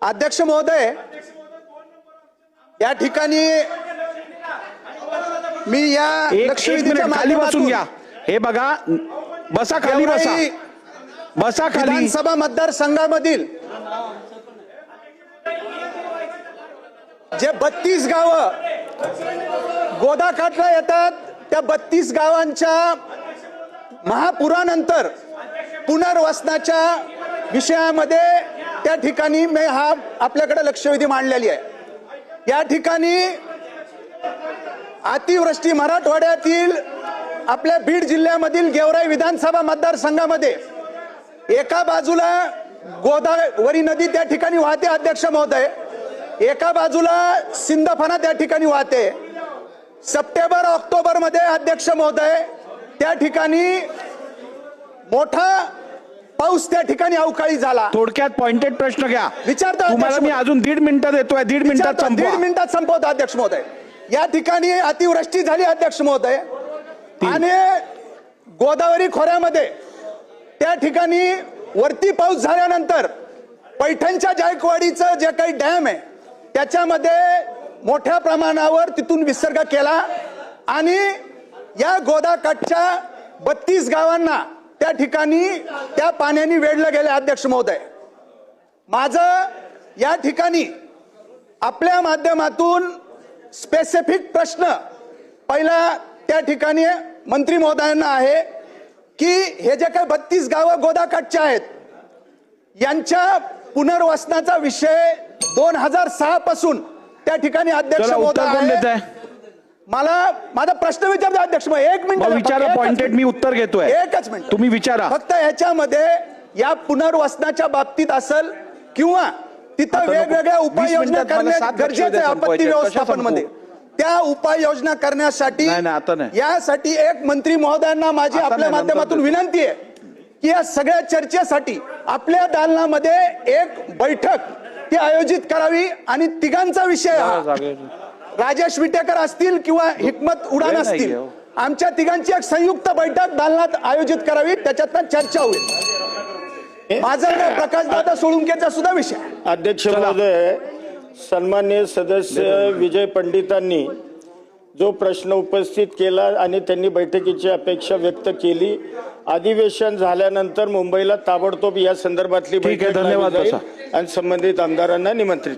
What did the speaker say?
अध्यक्ष महोदय, या ठिकाणी मी या लक्षवेधीच्या खाली बसून घ्या. हे बघा, बसा खाली, बसा बसा खाली. विधानसभा मतदारसंघामधील जे 32 गावं गोदाकाठला येतात, त्या 32 गावांच्या महापुरानंतर पुनर्वसनाच्या विषयामध्ये त्या ठिकाणी मी हा आपल्याकडे लक्षवेधी मांडलेली आहे. या ठिकाणी अतिवृष्टी मराठवाड्यातील आपल्या बीड जिल्ह्यामधील गेवराई विधानसभा मतदारसंघामध्ये एका बाजूला गोदावरी नदी त्या ठिकाणी वाहते अध्यक्ष महोदय, एका बाजूला सिंदफणा त्या ठिकाणी वाहते. सप्टेंबर ऑक्टोबर मध्ये अध्यक्ष महोदय त्या ठिकाणी मोठा पाऊस त्या ठिकाणी अवकाळी झाला. थोडक्यात पॉइंटेड प्रश्न घ्या. विचारतो तुम्हाला मी अजून 1.5 मिनिटं देतोय. 1.5 मिनिटात संपवा. 1.5 मिनिटात संपवतो अध्यक्ष महोदय. या ठिकाणी अतिवृष्टी झाली अध्यक्ष महोदय आणि गोदावरी खोऱ्यामध्ये त्या ठिकाणी वरती पाऊस झाल्यानंतर पैठणच्या जायकवाडीचं जे काही डॅम आहे त्याच्यामध्ये मोठ्या प्रमाणावर तिथून विसर्ग केला आणि या गोदाकाठच्या 32 गावांना त्या ठिकाणी त्या पाण्याने वेढलं गेले अध्यक्ष महोदय. माझं या ठिकाणी आपल्या माध्यमातून स्पेसिफिक प्रश्न पहिला त्या ठिकाणी मंत्री महोदयांना आहे की हे जे काही 32 गावं गोदाकाठचे आहेत यांच्या पुनर्वसनाचा विषय 2006 पासून त्या ठिकाणी अध्यक्ष महोदय मला माझा प्रश्न विचारतो अध्यक्ष महोदय. 1 मिनिट विचारा. पॉइंटेड मी उत्तर घेतोय. 1च मिनिट तुम्ही विचारा. फक्त ह्याच्यामध्ये या पुनर्वसनाच्या बाबतीत असेल किंवा तिथं वेगवेगळ्या उपाययोजना करण्यात गरजेचं आहे आपत्ती व्यवस्थापन मध्ये. त्या उपाययोजना करण्यासाठी यासाठी एक मंत्री महोदयांना माझी आपल्या माध्यमातून विनंती आहे की या सगळ्या चर्चेसाठी आपल्या दालनामध्ये एक बैठक ती आयोजित करावी आणि तिघांचा विषय राजेश विटेकर असतील किंवा हिकमत उडान असतील, आमच्या तिघांची एक संयुक्त बैठक दालनात आयोजित करावी, त्याच्यात चर्चा होईल. माझा प्रकाशदादा सोळुंकेचा सुद्धा विषय. अध्यक्ष महोदय, सन्माननीय सदस्य विजय पंडितांनी जो प्रश्न उपस्थित केला आणि त्यांनी बैठकीची अपेक्षा व्यक्त केली, अधिवेशन झाल्यानंतर मुंबईला ताबडतोब या संदर्भातली बैठक धन्यवाद आणि संबंधित आमदारांना निमंत्रित